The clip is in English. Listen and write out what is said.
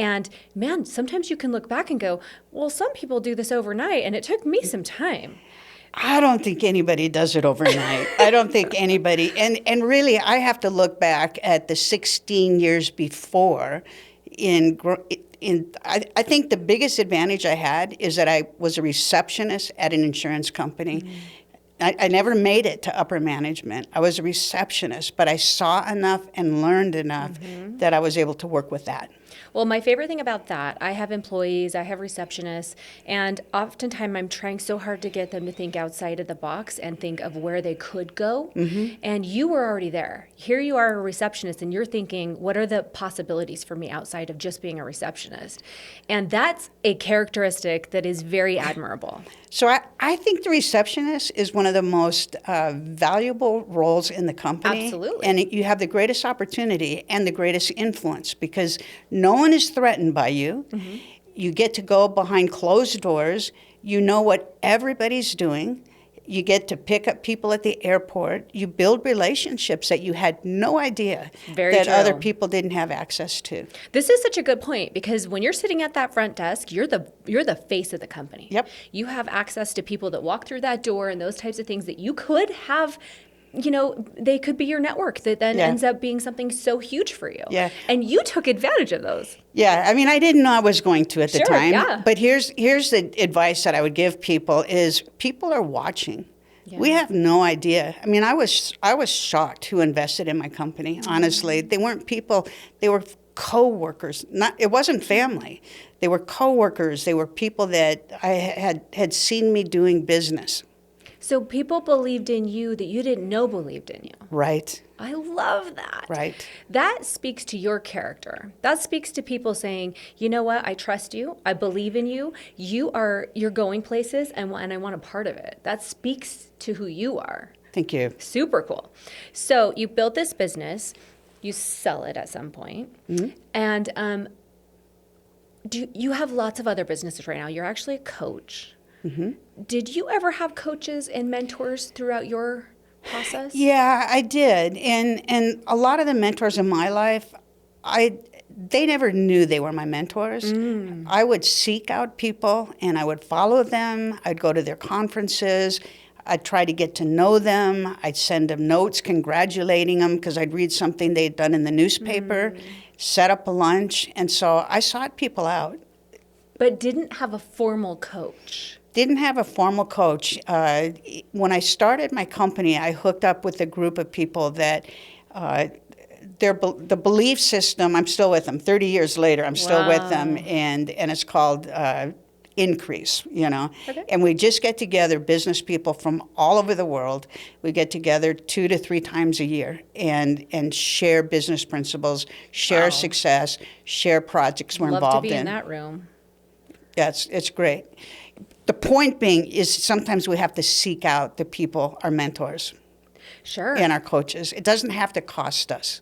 And man, sometimes you can look back and go, well, some people do this overnight, and it took me some time. I don't think anybody does it overnight. I don't think anybody, and really I have to look back at the 16 years before I think the biggest advantage I had is that I was a receptionist at an insurance company. Mm-hmm. I never made it to upper management. I was a receptionist, but I saw enough and learned enough that I was able to work with that. Well, my favorite thing about that, I have employees, I have receptionists, and oftentimes I'm trying so hard to get them to think outside of the box and think of where they could go. Mm-hmm. And you were already there. Here you are a receptionist, and you're thinking, what are the possibilities for me outside of just being a receptionist? And that's a characteristic that is very admirable. So I think the receptionist is one of the most valuable roles in the company. Absolutely. And you have the greatest opportunity and the greatest influence because no one is threatened by you. Mm-hmm. You get to go behind closed doors. You know what everybody's doing. You get to pick up people at the airport. You build relationships that you had no idea that other people didn't have access to. This is such a good point because when you're sitting at that front desk, you're the face of the company. Yep. You have access to people that walk through that door and those types of things that you could have. They could be your network that then ends up being something so huge for you. Yeah. And you took advantage of those. Yeah. I mean, I didn't know I was going to at the time. Yeah. But here's the advice that I would give people is people are watching. Yeah. We have no idea. I mean, I was shocked who invested in my company, honestly. They weren't people, they were co-workers. It wasn't family. They were co-workers. They were people that I had seen me doing business. So people believed in you that you didn't know believed in you. Right. I love that. Right. That speaks to your character. That speaks to people saying, you know what, I trust you. I believe in you. You're going places and I want a part of it. That speaks to who you are. Thank you. Super cool. So you built this business. You sell it at some point. Mm-hmm. And you have lots of other businesses right now. You're actually a coach. Mm-hmm. Did you ever have coaches and mentors throughout your process? Yeah, I did. And a lot of the mentors in my life, they never knew they were my mentors. Mm. I would seek out people and I would follow them. I'd go to their conferences. I'd try to get to know them. I'd send them notes congratulating them because I'd read something they'd done in the newspaper, set up a lunch. And so I sought people out. But didn't have a formal coach. Didn't have a formal coach. When I started my company, I hooked up with a group of people that the belief system, I'm still with them. 30 years later, I'm still with them, and it's called Increase, Okay. And we just get together, business people from all over the world. We get together 2 to 3 times a year and share business principles, share success, share projects we're involved in. Love to be in that room. Yeah, it's great. The point being is sometimes we have to seek out the people, our mentors. Sure. And our coaches. It doesn't have to cost us.